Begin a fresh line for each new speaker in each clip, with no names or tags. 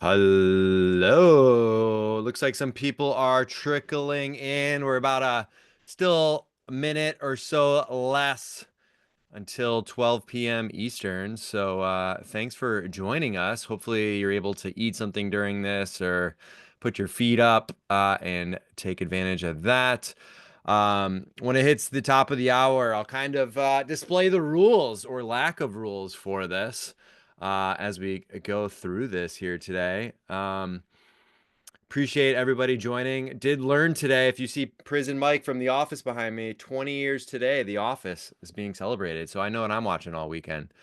Hello. Looks like some people are trickling in. We're about still a minute or so less until 12 p.m. Eastern. So thanks for joining us. Hopefully you're able to eat something during this or put your feet up and take advantage of that. When it hits the top of the hour, I'll kind of display the rules or lack of rules for this as we go through this here today. Appreciate everybody joining. Did learn today, if you see Prison Mike from The Office behind me, 20 years today, The Office is being celebrated. So I know what I'm watching all weekend.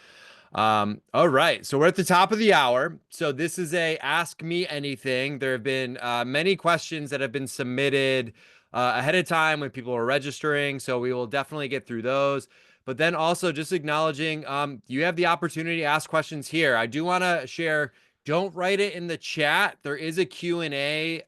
All right, so we're at the top of the hour. So this is a Ask Me Anything. There have been many questions that have been submitted ahead of time when people are registering. So we will definitely get through those. But then also just acknowledging you have the opportunity to ask questions here. I do want to share, don't write it in the chat. There is a Q&A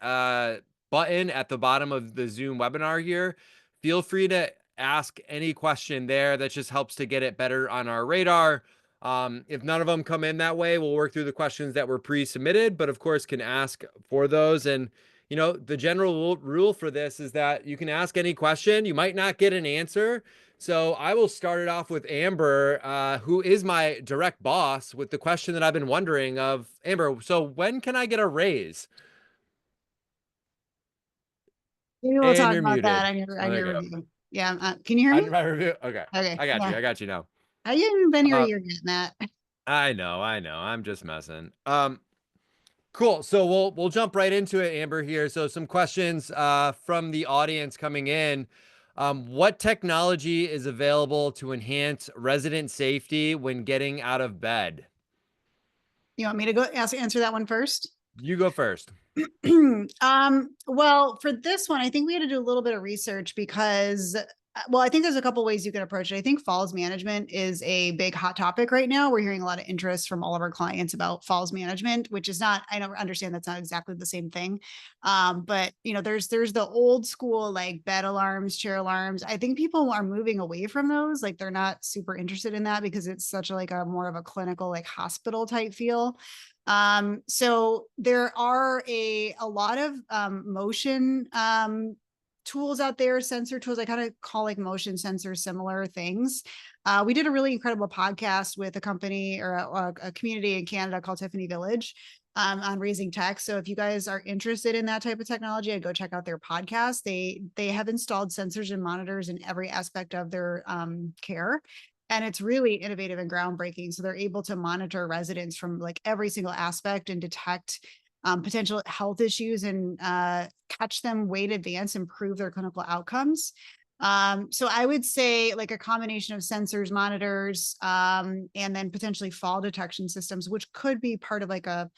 button at the bottom of the Zoom webinar here. Feel free to ask any question there. That just helps to get it better on our radar. If none of them come in that way, we'll work through the questions that were pre-submitted, but of course can ask for those. And, the general rule for this is that you can ask any question. You might not get an answer. So I will start it off with Amber, who is my direct boss, with the question that I've been wondering of Amber. So when can I get a raise?
Maybe we'll
And
talk
you're
about that
muted.
on your
Oh,
on
there you
your
go.
review. Yeah. Can you hear
On
me?
my review. Okay.
Okay.
I got you.
Yeah.
I got you now.
I haven't been here.
Uh,
You're getting that.
I know. I know. I'm just messing. Cool. So we'll jump right into it, Amber, here. So some questions from the audience coming in. What technology is available to enhance resident safety when getting out of bed?
You want me to go answer that one first?
You go first.
Well, for this one, I think we had to do a little bit of research because, well, I think there's a couple ways you can approach it. I think falls management is a big hot topic right now. We're hearing a lot of interest from all of our clients about falls management, which is not, I don't understand that's not exactly the same thing. But there's the old school like bed alarms, chair alarms. I think people are moving away from those. Like they're not super interested in that because it's such like a more of a clinical, like hospital type feel. So there are a lot of motion tools out there, sensor tools. I kind of call like motion sensor similar things. We did a really incredible podcast with a company or a community in Canada called Tiffany Village on raising tech. So if you guys are interested in that type of technology, I'd go check out their podcast. They have installed sensors and monitors in every aspect of their care, and it's really innovative and groundbreaking. So they're able to monitor residents from like every single aspect and detect potential health issues and catch them way in advance, improve their clinical outcomes. So I would say like a combination of sensors, monitors, and then potentially fall detection systems, which could be part of like a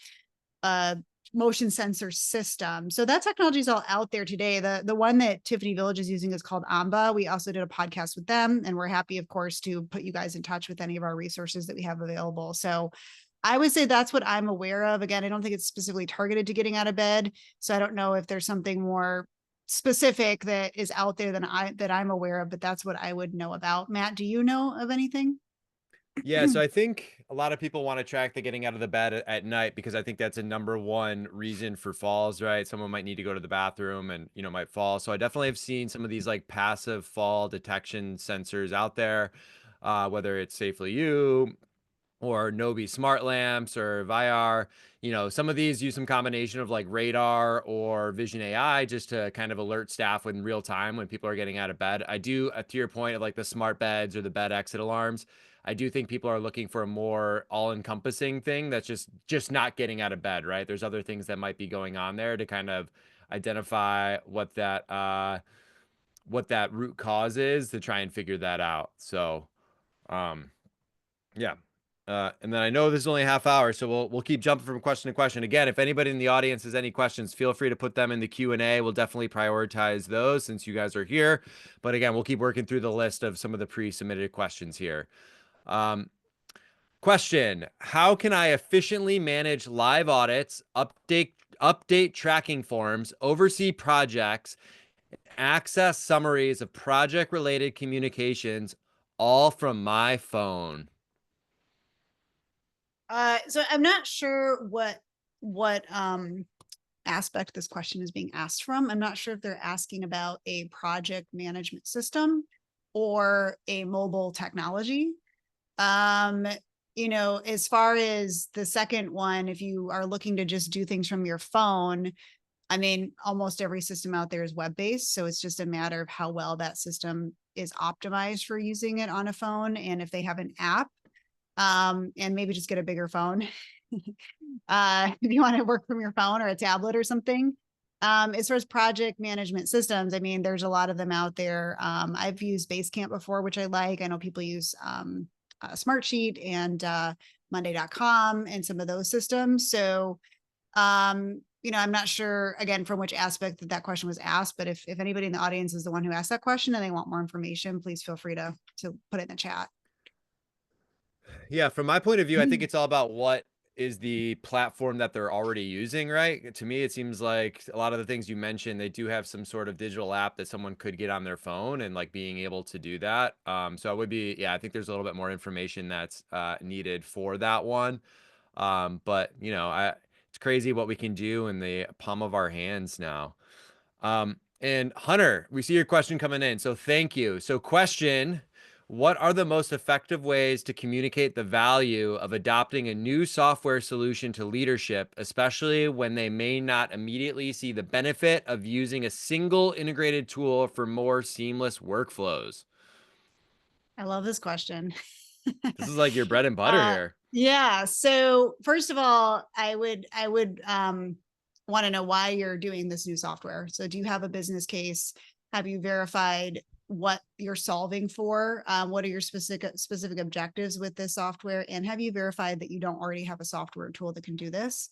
motion sensor system. So that technology is all out there today. The one that Tiffany Village is using is called Amba. We also did a podcast with them, and we're happy, of course, to put you guys in touch with any of our resources that we have available. So I would say that's what I'm aware of. Again, I don't think it's specifically targeted to getting out of bed. So I don't know if there's something more specific that is out there than I'm aware of, but that's what I would know about. Matt, do you know of anything?
Yeah, so I think a lot of people want to track the getting out of the bed at night because I think that's a number one reason for falls, right? Someone might need to go to the bathroom and, might fall. So I definitely have seen some of these like passive fall detection sensors out there, whether it's Safely You or Nobi smart lamps or VIR. Some of these use some combination of like radar or vision AI just to kind of alert staff in real time when people are getting out of bed. I do, to your point of like the smart beds or the bed exit alarms, I do think people are looking for a more all-encompassing thing that's just not getting out of bed, right? There's other things that might be going on there to kind of identify what that root cause is to try and figure that out. So, um, yeah. And then I know this is only a half hour, so we'll keep jumping from question to question. Again, if anybody in the audience has any questions, feel free to put them in the Q&A. We'll definitely prioritize those since you guys are here. But again, we'll keep working through the list of some of the pre-submitted questions here. Um, Question: how can I efficiently manage live audits, update tracking forms, oversee projects, access summaries of project-related communications, all from my phone?
So I'm not sure what what aspect this question is being asked from. I'm not sure if they're asking about a project management system or a mobile technology. Um, as far as the second one, if you are looking to just do things from your phone, I mean, almost every system out there is web-based, so it's just a matter of how well that system is optimized for using it on a phone, and if they have an app, and maybe just get a bigger phone. If you want to work from your phone or a tablet or something. As far as project management systems, I mean, there's a lot of them out there. I've used Basecamp before, which I like. I know people use Smartsheet and Monday.com and some of those systems. So, I'm not sure again from which aspect that question was asked, but if anybody in the audience is the one who asked that question and they want more information, please feel free to put it in the chat.
Yeah, from my point of view, I think it's all about what is the platform that they're already using, right? To me, it seems like a lot of the things you mentioned, they do have some sort of digital app that someone could get on their phone and like being able to do that. So I would be, yeah, I think there's a little bit more information that's needed for that one. But it's crazy what we can do in the palm of our hands now. And Hunter, we see your question coming in. So thank you. So question, what are the most effective ways to communicate the value of adopting a new software solution to leadership, especially when they may not immediately see the benefit of using a single integrated tool for more seamless workflows?
I love this question.
This is like your bread and butter here.
Yeah. So first of all, I would want to know why you're doing this new software. So do you have a business case? Have you verified what you're solving for? What are your specific objectives with this software? And have you verified that you don't already have a software tool that can do this?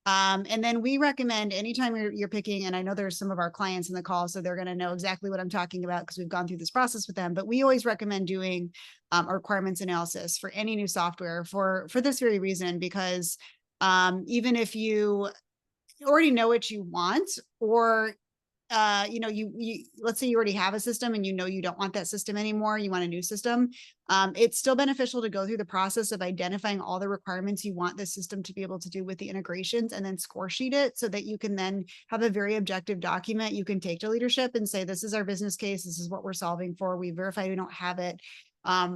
And then we recommend anytime you're picking, and I know there's some of our clients in the call, so they're going to know exactly what I'm talking about because we've gone through this process with them. But we always recommend doing a requirements analysis for any new software for this very reason, because even if you already know what you want, or you let's say you already have a system and you don't want that system anymore, you want a new system. It's still beneficial to go through the process of identifying all the requirements you want the system to be able to do with the integrations, and then score sheet it so that you can then have a very objective document you can take to leadership and say, this is our business case, this is what we're solving for, we verified we don't have it.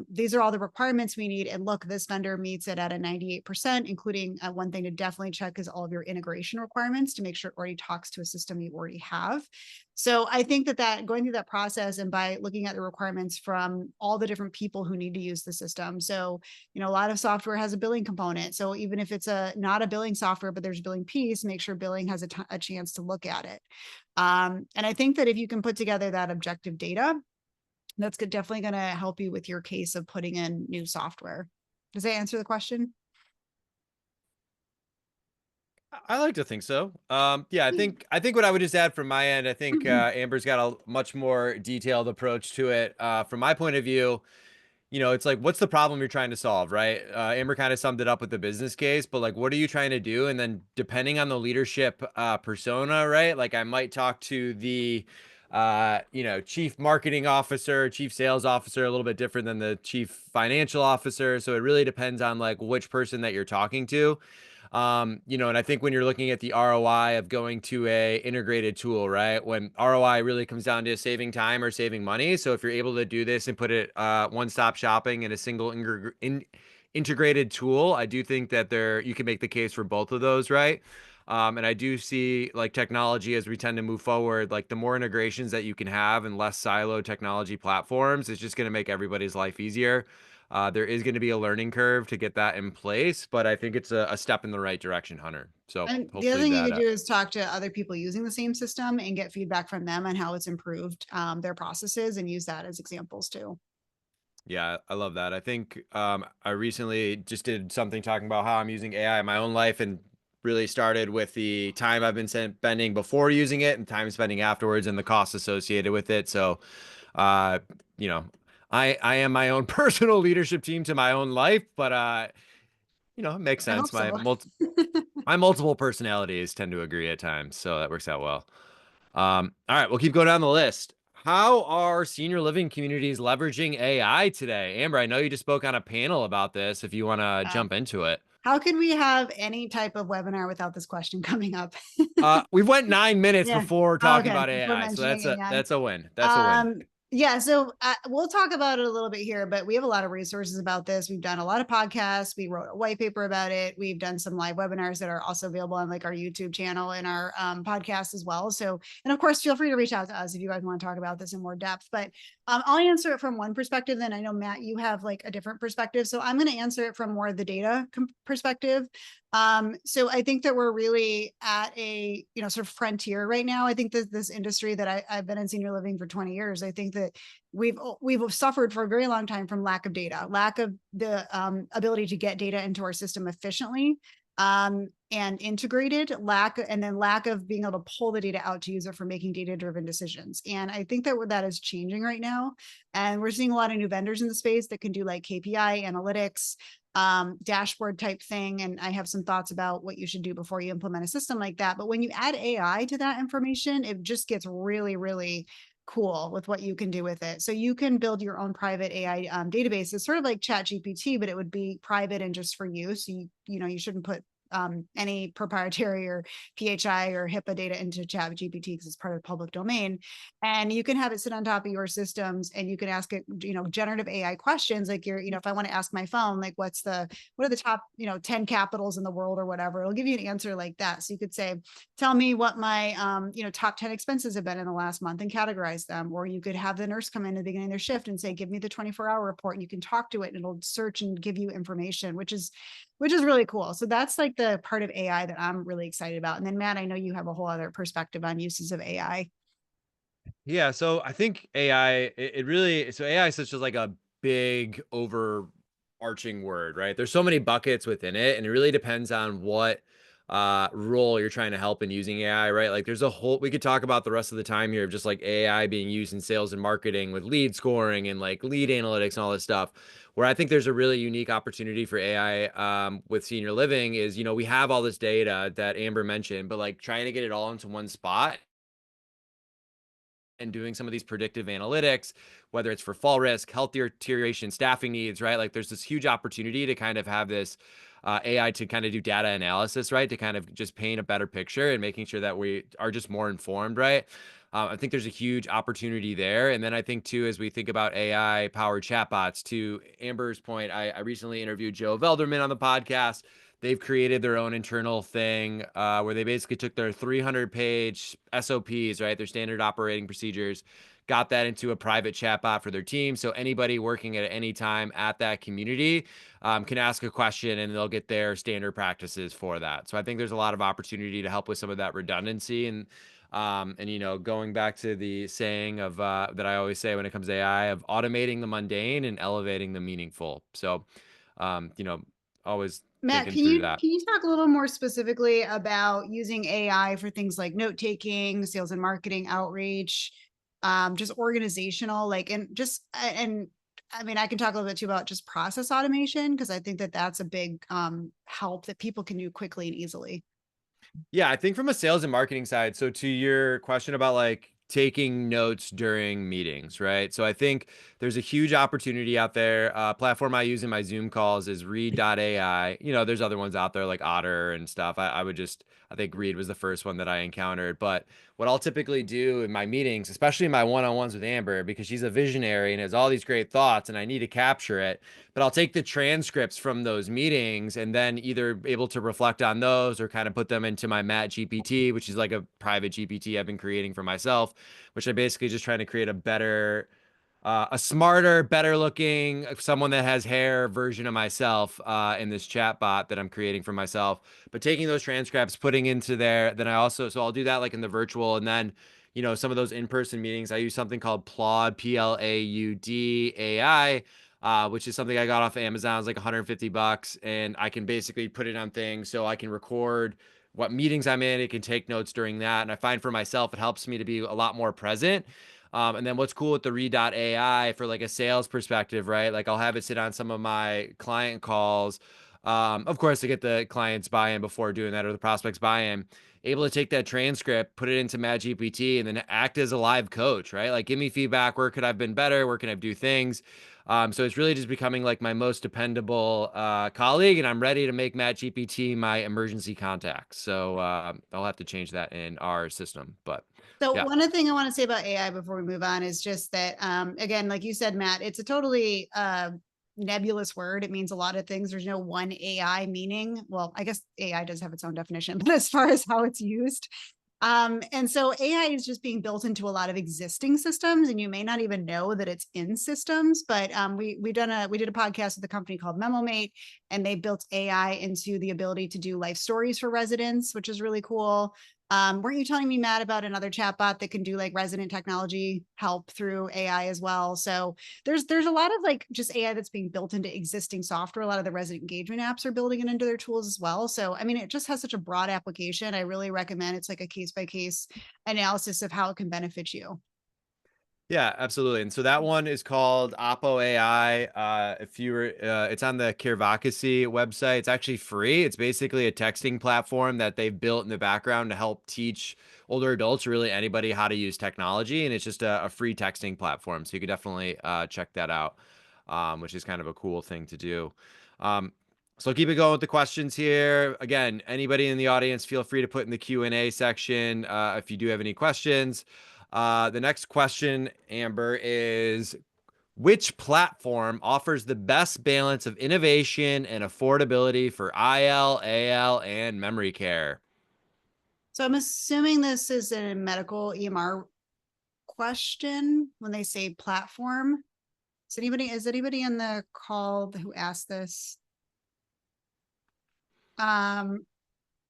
These are all the requirements we need. And look, this vendor meets it at a 98%, including one thing to definitely check is all of your integration requirements to make sure it already talks to a system you already have. So I think that going through that process and by looking at the requirements from all the different people who need to use the system. So, a lot of software has a billing component. So even if it's not a billing software, but there's a billing piece, make sure billing has a chance to look at it. And I think that if you can put together that objective data, that's definitely going to help you with your case of putting in new software. Does that answer the question?
I like to think so. Yeah, I think what I would just add from my end, I think Amber's got a much more detailed approach to it. From my point of view, it's like, what's the problem you're trying to solve, right? Amber kind of summed it up with the business case, but like, what are you trying to do? And then depending on the leadership persona, right? Like, I might talk to the, chief marketing officer, chief sales officer, a little bit different than the chief financial officer. So it really depends on like which person that you're talking to. And I think when you're looking at the ROI of going to a integrated tool, right? When ROI really comes down to saving time or saving money. So if you're able to do this and put it one-stop shopping in a single integrated tool, I do think that you can make the case for both of those, right? And I do see like technology as we tend to move forward, like the more integrations that you can have and less silo technology platforms, it's just going to make everybody's life easier. There is going to be a learning curve to get that in place, but I think it's a step in the right direction, Hunter. So
And the other
hopefully
thing you
that,
could do is talk to other people using the same system and get feedback from them on how it's improved their processes, and use that as examples too.
yeah, I love that. I think I recently just did something talking about how I'm using AI in my own life, and really started with the time I've been spending before using it and time spending afterwards and the costs associated with it. So, uh, you know, I am my own personal leadership team to my own life, but it makes
I hope
sense.
so.
My multiple personalities tend to agree at times, so that works out well. All right, we'll keep going down the list. How are senior living communities leveraging AI today? Amber, I know you just spoke on a panel about this. If you want to
Um,
jump into it.
how could we have any type of webinar without this question coming up?
We went 9 minutes
Yeah.
before talking
Okay.
about
Before
AI, so
mentioning AI.
that's a win. That's a win.
Yeah, so we'll talk about it a little bit here, but we have a lot of resources about this. We've done a lot of podcasts. We wrote a white paper about it. We've done some live webinars that are also available on like our YouTube channel and our podcast as well. So, and of course, feel free to reach out to us if you guys want to talk about this in more depth. But I'll answer it from one perspective. Then I know Matt, you have like a different perspective. So I'm going to answer it from more of the data perspective. So I think that we're really at a, sort of frontier right now. I think that this industry that I've been in senior living for 20 years, I think that we've suffered for a very long time from lack of data, lack of the ability to get data into our system efficiently and integrated, and then lack of being able to pull the data out to use it for making data-driven decisions. And I think that is changing right now. And we're seeing a lot of new vendors in the space that can do like KPI analytics, dashboard type thing. And I have some thoughts about what you should do before you implement a system like that. But when you add AI to that information, it just gets really, really cool with what you can do with it. So you can build your own private AI databases, sort of like ChatGPT, but it would be private and just for you. So you shouldn't put any proprietary or PHI or HIPAA data into ChatGPT because it's part of the public domain. And you can have it sit on top of your systems and you can ask it, generative AI questions. Like if I want to ask my phone, like what are the top, 10 capitals in the world or whatever, it'll give you an answer like that. So you could say, tell me what my, top 10 expenses have been in the last month and categorize them. Or you could have the nurse come in at the beginning of their shift and say, give me the 24-hour report, and you can talk to it and it'll search and give you information, which is really cool. So that's like the part of AI that I'm really excited about. And then Matt, I know you have a whole other perspective on uses of AI.
Yeah, so I think AI, it really, so AI is such as like a big overarching word, right? There's so many buckets within it, and it really depends on what role you're trying to help in using AI, right? Like there's a whole, we could talk about the rest of the time here of just like AI being used in sales and marketing with lead scoring and like lead analytics and all this stuff. Where I think there's a really unique opportunity for AI with senior living is, we have all this data that Amber mentioned, but like trying to get it all into one spot and doing some of these predictive analytics, whether it's for fall risk, health deterioration, staffing needs, right? Like there's this huge opportunity to kind of have this AI to kind of do data analysis, right? To kind of just paint a better picture and making sure that we are just more informed, right? I think there's a huge opportunity there. And then I think too, as we think about AI powered chatbots, to Amber's point, I recently interviewed Joe Velderman on the podcast. They've created their own internal thing where they basically took their 300-page SOPs, right, their standard operating procedures, got that into a private chatbot for their team. So anybody working at any time at that community can ask a question and they'll get their standard practices for that. So I think there's a lot of opportunity to help with some of that redundancy and going back to the saying of that I always say when it comes to AI of automating the mundane and elevating the meaningful. So um, you know, always
Matt,
thinking through that.
can you talk a little more specifically about using AI for things like note taking, sales and marketing outreach, just organizational, like, and I mean, I can talk a little bit too about just process automation because I think that that's a big help that people can do quickly and easily.
Yeah, I think from a sales and marketing side, so to your question about like taking notes during meetings, right? So I think there's a huge opportunity out there. Platform I use in my Zoom calls is Read.ai. There's other ones out there like Otter and stuff. I think Read was the first one that I encountered. But what I'll typically do in my meetings, especially in my one-on-ones with Amber, because she's a visionary and has all these great thoughts and I need to capture it, but I'll take the transcripts from those meetings and then either able to reflect on those or kind of put them into my Matt GPT, which is like a private GPT I've been creating for myself, which I basically just trying to create a smarter, better looking, someone that has hair version of myself in this chat bot that I'm creating for myself. But taking those transcripts, putting into there, then so I'll do that like in the virtual. And then, some of those in-person meetings, I use something called Plaud, Plaud AI, which is something I got off of Amazon. It's like 150 bucks. And I can basically put it on things so I can record what meetings I'm in. It can take notes during that. And I find for myself, it helps me to be a lot more present. And then what's cool with the Read.ai for like a sales perspective, right? Like I'll have it sit on some of my client calls. Of course, to get the client's buy-in before doing that or the prospect's buy-in, able to take that transcript, put it into MadGPT, and then act as a live coach, right? Like give me feedback. Where could I have been better? Where can I do things? So it's really just becoming like my most dependable colleague, and I'm ready to make Matt GPT my emergency contact. So I'll have to change that in our system. But
So
yeah.
one other thing I want to say about AI before we move on is just that, again, like you said, Matt, it's a totally nebulous word. It means a lot of things. There's no one AI meaning. Well, I guess AI does have its own definition, but as far as how it's used, and so AI is just being built into a lot of existing systems, and you may not even know that it's in systems. But we did a podcast with a company called MemoMate, and they built AI into the ability to do life stories for residents, which is really cool. Weren't you telling me, Matt, about another chatbot that can do like resident technology help through AI as well? So there's a lot of like just AI that's being built into existing software. A lot of the resident engagement apps are building it into their tools as well. So I mean, it just has such a broad application. I really recommend it's like a case by case analysis of how it can benefit you.
Yeah, absolutely. And so that one is called Oppo AI. If you were, it's on the Kirvakasi website. It's actually free. It's basically a texting platform that they've built in the background to help teach older adults, or really anybody, how to use technology. And it's just a free texting platform. So you could definitely check that out, which is kind of a cool thing to do. Um, so keep it going with the questions here. Again, anybody in the audience, feel free to put in the Q&A section if you do have any questions. The next question, Amber, is which platform offers the best balance of innovation and affordability for IL, AL, and memory care?
So I'm assuming this is a medical EMR question when they say platform. Is anybody in the call who asked this? Um,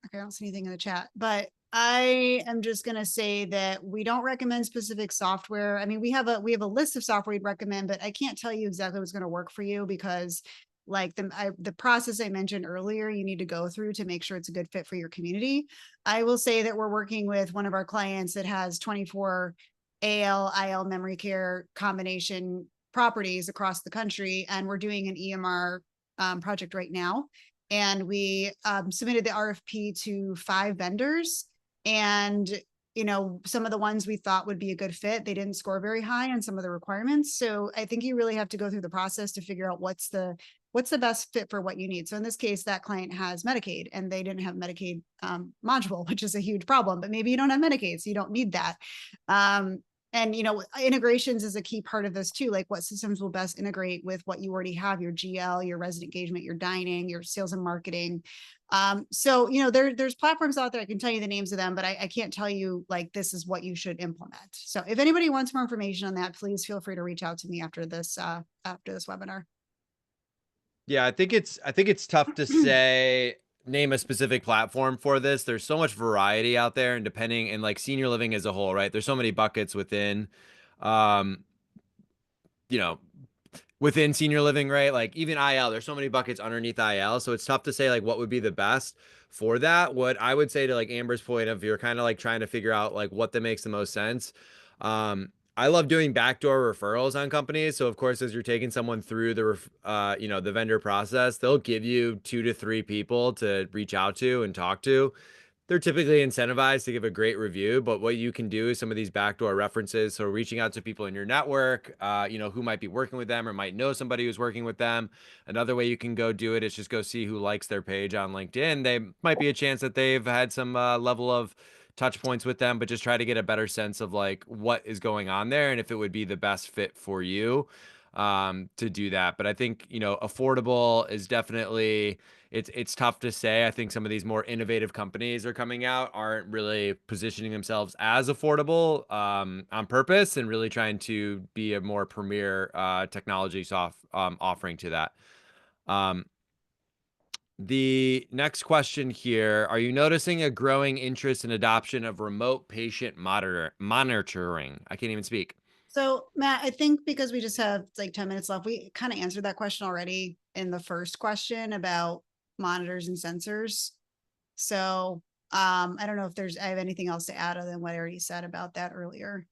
okay, I don't see anything in the chat, but I am just going to say that we don't recommend specific software. I mean, we have a list of software we'd recommend, but I can't tell you exactly what's going to work for you because like the process I mentioned earlier, you need to go through to make sure it's a good fit for your community. I will say that we're working with one of our clients that has 24 AL, IL memory care combination properties across the country, and we're doing an EMR project right now, and we submitted the RFP to 5 vendors. And some of the ones we thought would be a good fit, they didn't score very high on some of the requirements. So I think you really have to go through the process to figure out what's the best fit for what you need. So in this case, that client has Medicaid, and they didn't have Medicaid module, which is a huge problem. But maybe you don't have Medicaid, so you don't need that. Um, and integrations is a key part of this too. Like, what systems will best integrate with what you already have, your GL, your resident engagement, your dining, your sales and marketing. So there's platforms out there. I can tell you the names of them, but I can't tell you like this is what you should implement. So if anybody wants more information on that, please feel free to reach out to me after this webinar.
Yeah, I think it's tough to say name a specific platform for this. There's so much variety out there, and depending, and like senior living as a whole, right? There's so many buckets um, you know, within senior living, right? Like even IL, there's so many buckets underneath IL. So it's tough to say like what would be the best for that. What I would say to like Amber's point of you're kind of like trying to figure out like what that makes the most sense. I love doing backdoor referrals on companies. So of course, as you're taking someone through the vendor process, they'll give you 2 to 3 people to reach out to and talk to. They're typically incentivized to give a great review, but what you can do is some of these backdoor references. So reaching out to people in your network, who might be working with them or might know somebody who's working with them. Another way you can go do it is just go see who likes their page on LinkedIn. They might be a chance that they've had some level of touch points with them, but just try to get a better sense of like what is going on there and if it would be the best fit for you to do that. But I think, affordable is definitely it's tough to say. I think some of these more innovative companies are coming out aren't really positioning themselves as affordable on purpose and really trying to be a more premier technology soft offering to that. Um, the next question here, are you noticing a growing interest in adoption of remote patient monitoring? I can't even speak.
So, Matt, I think because we just have like 10 minutes left, we kind of answered that question already in the first question about monitors and sensors. So, I don't know if I have anything else to add other than what I already said about that earlier.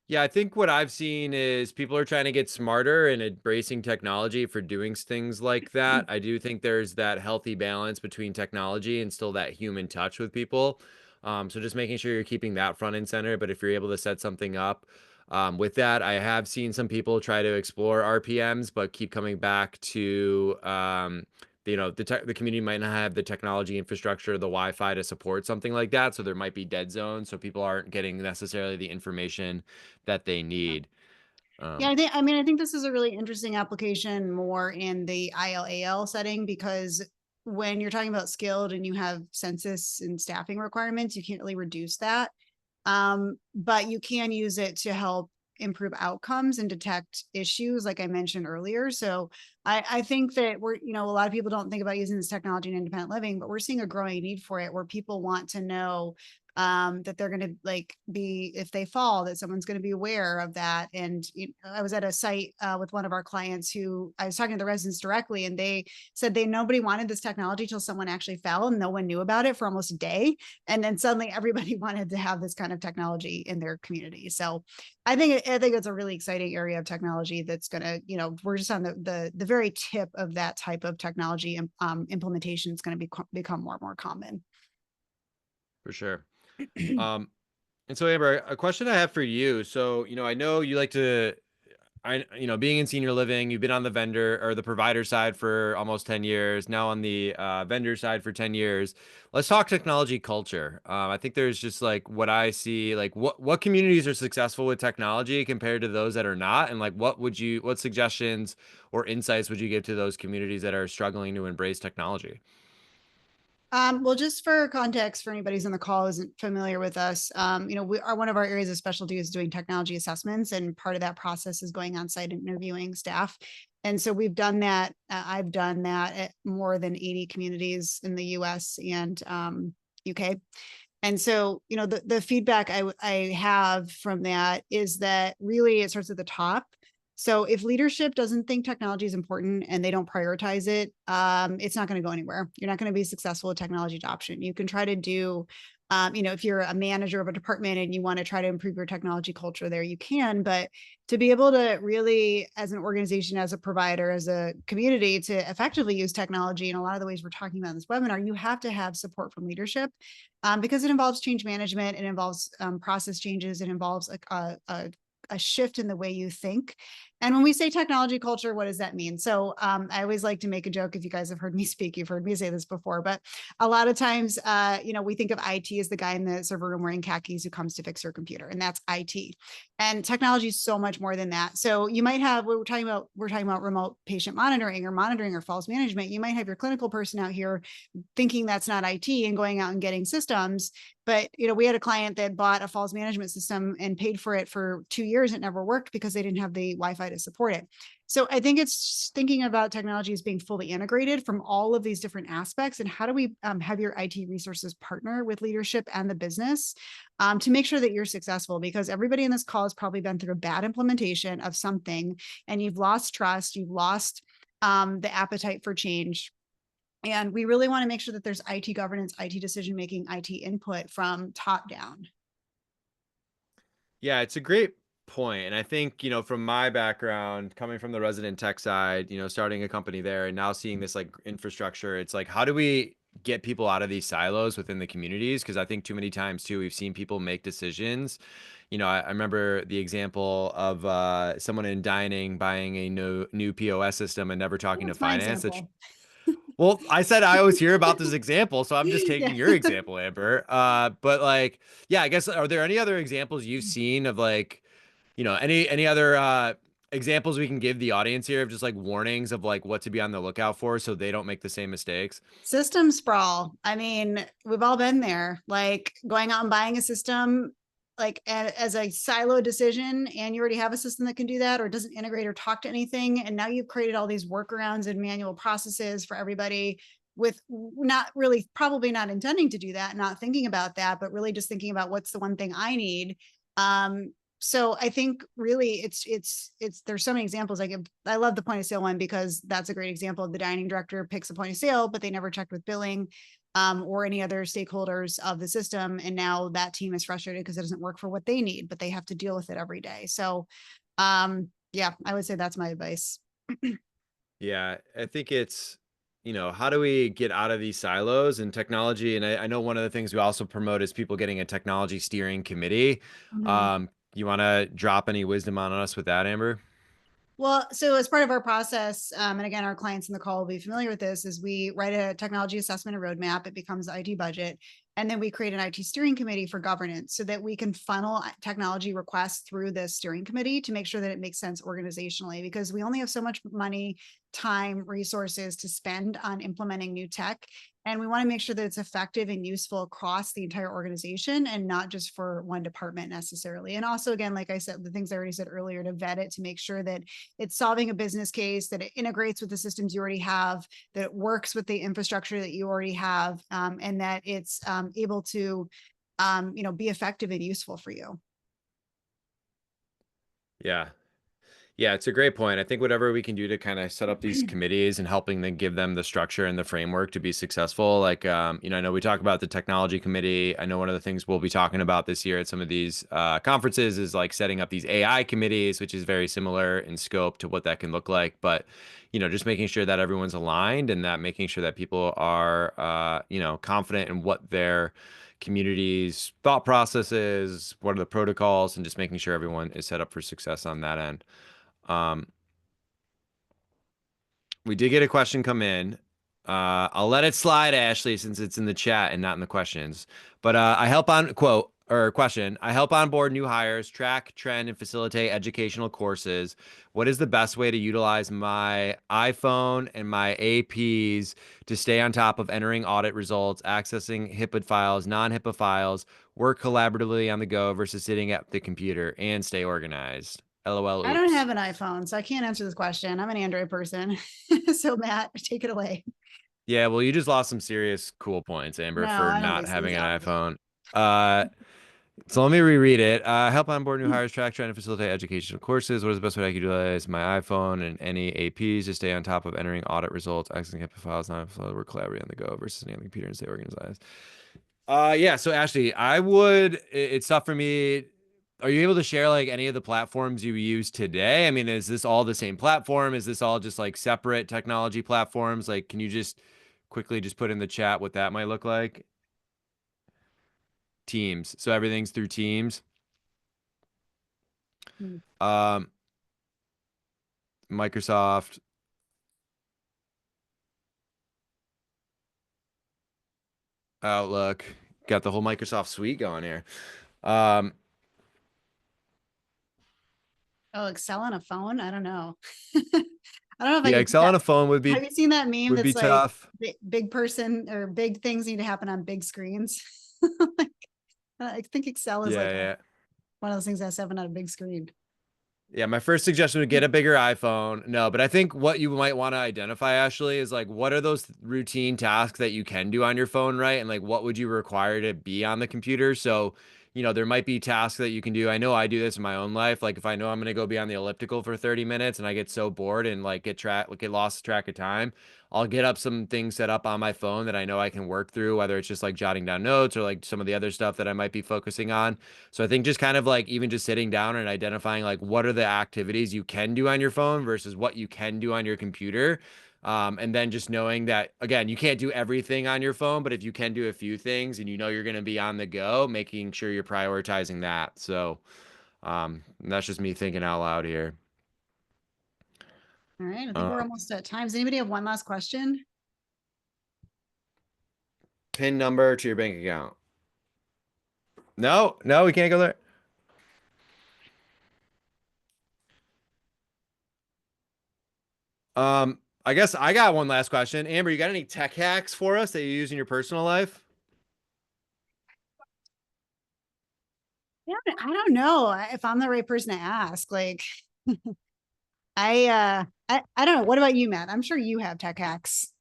Yeah, I think what I've seen is people are trying to get smarter and embracing technology for doing things like that. I do think there's that healthy balance between technology and still that human touch with people. So just making sure you're keeping that front and center. But if you're able to set something up With that, I have seen some people try to explore RPMs, but keep coming back to the community might not have the technology infrastructure, the Wi-Fi to support something like that, so there might be dead zones, so people aren't getting necessarily the information that they need.
Yeah,
Um,
I think this is a really interesting application more in the ILAL setting because when you're talking about skilled and you have census and staffing requirements, you can't really reduce that. But you can use it to help improve outcomes and detect issues, like I mentioned earlier. So I think that a lot of people don't think about using this technology in independent living, but we're seeing a growing need for it where people want to know that they're going to like be if they fall that someone's going to be aware of that. And I was at a site with one of our clients who I was talking to the residents directly, and they said nobody wanted this technology till someone actually fell, and no one knew about it for almost a day, and then suddenly everybody wanted to have this kind of technology in their community. So I think it's a really exciting area of technology that's going to, we're just on the very tip of that type of technology. Implementation is going to become more and more common.
for sure. Um, and so Amber, a question I have for you. So, I know you like to being in senior living, you've been on the vendor or the provider side for almost 10 years, now on the vendor side for 10 years. Let's talk technology culture. I think there's just like what I see, like what communities are successful with technology compared to those that are not, and like what suggestions or insights would you give to those communities that are struggling to embrace technology?
Well, just for context, for anybody who's on the call who isn't familiar with us, we are one of our areas of specialty is doing technology assessments, and part of that process is going on site and interviewing staff. And so we've done that. I've done that at more than 80 communities in the U.S. and UK. And so, the feedback I have from that is that really it starts at the top. So if leadership doesn't think technology is important and they don't prioritize it, it's not going to go anywhere. You're not going to be successful with technology adoption. You can try to do, if you're a manager of a department and you want to try to improve your technology culture there, you can. But to be able to really, as an organization, as a provider, as a community, to effectively use technology in a lot of the ways we're talking about in this webinar, you have to have support from leadership, because it involves change management, it involves process changes, it involves a shift in the way you think. And when we say technology culture, what does that mean? So I always like to make a joke. If you guys have heard me speak, you've heard me say this before, but a lot of times, we think of IT as the guy in the server room wearing khakis who comes to fix your computer, and that's IT. And technology is so much more than that. So you might have, we're talking about remote patient monitoring or falls management. You might have your clinical person out here thinking that's not IT and going out and getting systems. But we had a client that bought a falls management system and paid for it for 2 years. It never worked because they didn't have the Wi-Fi to support it. So I think it's thinking about technology as being fully integrated from all of these different aspects. And how do we have your IT resources partner with leadership and the business to make sure that you're successful? Because everybody in this call has probably been through a bad implementation of something, and you've lost trust, you've lost the appetite for change. And we really want to make sure that there's IT governance, IT decision making, IT input from top down.
Yeah, it's a great point. And I think, from my background, coming from the resident tech side, starting a company there and now seeing this like infrastructure, it's like, how do we get people out of these silos within the communities? Because I think too many times too, we've seen people make decisions. I remember the example of someone in dining buying a new POS system and never talking to
That's my
finance.
example.
Well, I said I always hear about this example, so I'm just
Yeah.
taking your example, Amber. But like, yeah, I guess are there any other examples you've seen of like, any other examples we can give the audience here of just like warnings of like what to be on the lookout for so they don't make the same mistakes?
System sprawl. I mean, we've all been there, like going out and buying a system like as a silo decision, and you already have a system that can do that or doesn't integrate or talk to anything, and now you've created all these workarounds and manual processes for everybody with not really, probably not intending to do that, not thinking about that, but really just thinking about what's the one thing I need. So I think really it's there's so many examples. I love the point of sale one because that's a great example. The dining director picks a point of sale, but they never checked with billing or any other stakeholders of the system, and now that team is frustrated because it doesn't work for what they need, but they have to deal with it every day. So yeah, I would say that's my advice.
Yeah, I think it's, how do we get out of these silos and technology? And I know one of the things we also promote is people getting a technology steering committee.
Mhm.
Um, You want to drop any wisdom on us with that, Amber?
Well, so as part of our process, and again, our clients in the call will be familiar with this, is we write a technology assessment and roadmap. It becomes the IT budget. And then we create an IT steering committee for governance so that we can funnel technology requests through the steering committee to make sure that it makes sense organizationally, because we only have so much money, time, resources to spend on implementing new tech. And we want to make sure that it's effective and useful across the entire organization and not just for one department necessarily. And also, again, like I said, the things I already said earlier, to vet it to make sure that it's solving a business case, that it integrates with the systems you already have, that it works with the infrastructure that you already have, and that it's able to, be effective and useful for you.
Yeah. Yeah, it's a great point. I think whatever we can do to kind of set up these committees and helping them give them the structure and the framework to be successful. Like, I know we talk about the technology committee. I know one of the things we'll be talking about this year at some of these conferences is like setting up these AI committees, which is very similar in scope to what that can look like. But, just making sure that everyone's aligned and that making sure that people are, confident in what their community's thought process is, what are the protocols, and just making sure everyone is set up for success on that end. Um, we did get a question come in. I'll let it slide, Ashley, since it's in the chat and not in the questions. But I help on quote or question. I help onboard new hires, track, trend, and facilitate educational courses. What is the best way to utilize my iPhone and my APs to stay on top of entering audit results, accessing HIPAA files, non-HIPAA files, work collaboratively on the go versus sitting at the computer and stay organized? LOL,
I don't
oops.
have an iPhone, so I can't answer this question. I'm an Android person. So Matt, take it away.
Yeah, well, you just lost some serious cool points, Amber,
No,
for
I know
not
these things
having an
happen.
iPhone. Uh, so let me reread it. Help onboard new hires, track, trying to facilitate educational courses. What is the best way I can utilize my iPhone and any APs to stay on top of entering audit results, accessing HIPAA files, not we're collaborating on the go versus sitting on the computer and stay organized. Yeah. So Ashley, it's tough for me. Are you able to share like any of the platforms you use today? I mean, is this all the same platform? Is this all just like separate technology platforms? Like, can you just quickly just put in the chat what that might look like? Teams. So everything's through Teams.
Hmm.
Um, Microsoft Outlook. Got the whole Microsoft suite going here. Um,
Oh, Excel on a phone? I don't know. I don't know if I
yeah,
could do
Excel
that.
on a phone
Have you seen that meme
would be
that's like
tough.
big person or big things need to happen on big screens? Like, I think Excel is like
Yeah, yeah.
one of those things that has to happen on a big screen.
Yeah, my first suggestion would get a bigger iPhone. No, but I think what you might want to identify, Ashley, is like what are those routine tasks that you can do on your phone, right? And like what would you require to be on the computer? So, there might be tasks that you can do. I know I do this in my own life. Like if I know I'm gonna go be on the elliptical for 30 minutes and I get so bored and like get lost track of time, I'll get up some things set up on my phone that I know I can work through, whether it's just like jotting down notes or like some of the other stuff that I might be focusing on. So I think just kind of like even just sitting down and identifying like what are the activities you can do on your phone versus what you can do on your computer. And then just knowing that, again, you can't do everything on your phone, but if you can do a few things and you know you're going to be on the go, making sure you're prioritizing that. So that's just me thinking out loud here.
All right. I think
Uh,
we're almost at time. Does anybody have one last question?
Pin number to your bank account. No, no, we can't go there. I guess I got one last question. Amber, you got any tech hacks for us that you use in your personal life?
Yeah, I don't know if I'm the right person to ask. Like, I don't know. What about you, Matt? I'm sure you have tech hacks.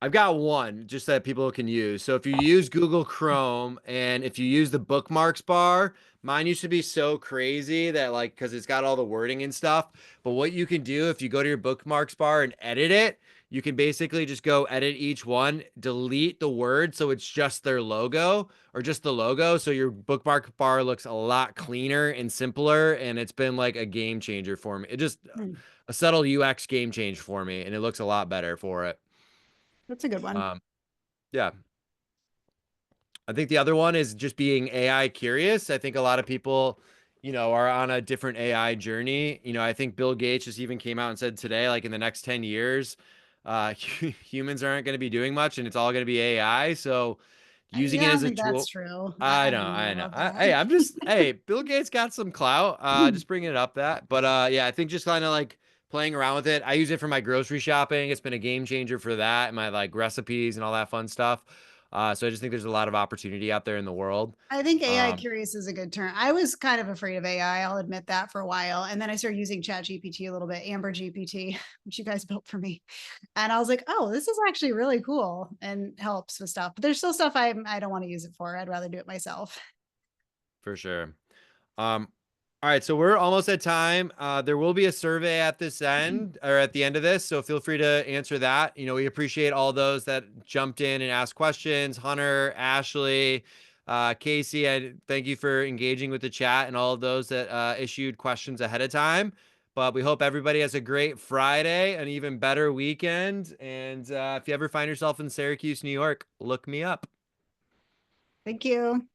I've got one just that people can use. So if you use Google Chrome and if you use the bookmarks bar, mine used to be so crazy that like because it's got all the wording and stuff. But what you can do if you go to your bookmarks bar and edit it, you can basically just go edit each one, delete the word so it's just their logo or just the logo. So your bookmark bar looks a lot cleaner and simpler. And it's been like a game changer for me. It just
Hmm,
a subtle UX game change for me, and it looks a lot better for it.
that's a good one.
Um, yeah. I think the other one is just being AI curious. I think a lot of people are on a different AI journey. I think Bill Gates just even came out and said today, like in the next 10 years, humans aren't going to be doing much and it's all going to be AI. So using
Yeah,
it
I
as
don't
a
think that's
tool.
true.
I know,
I don't know
I know.
about that.
Hey, hey, Bill Gates got some clout. Just bringing it up that. But yeah, I think just kind of like playing around with it. I use it for my grocery shopping. It's been a game changer for that and my like recipes and all that fun stuff. So I just think there's a lot of opportunity out there in the world.
I think AI
Um,
curious is a good term. I was kind of afraid of AI. I'll admit that for a while. And then I started using Chat GPT a little bit, Amber GPT, which you guys built for me. And I was like, oh, this is actually really cool and helps with stuff. But there's still stuff I don't want to use it for. I'd rather do it myself.
for sure. Um, all right, so we're almost at time. There will be a survey at this end or at the end of this, so feel free to answer that. We appreciate all those that jumped in and asked questions. Hunter, Ashley, Casey, I thank you for engaging with the chat and all of those that issued questions ahead of time. But we hope everybody has a great Friday, an even better weekend. And if you ever find yourself in Syracuse, New York, look me up.
Thank you.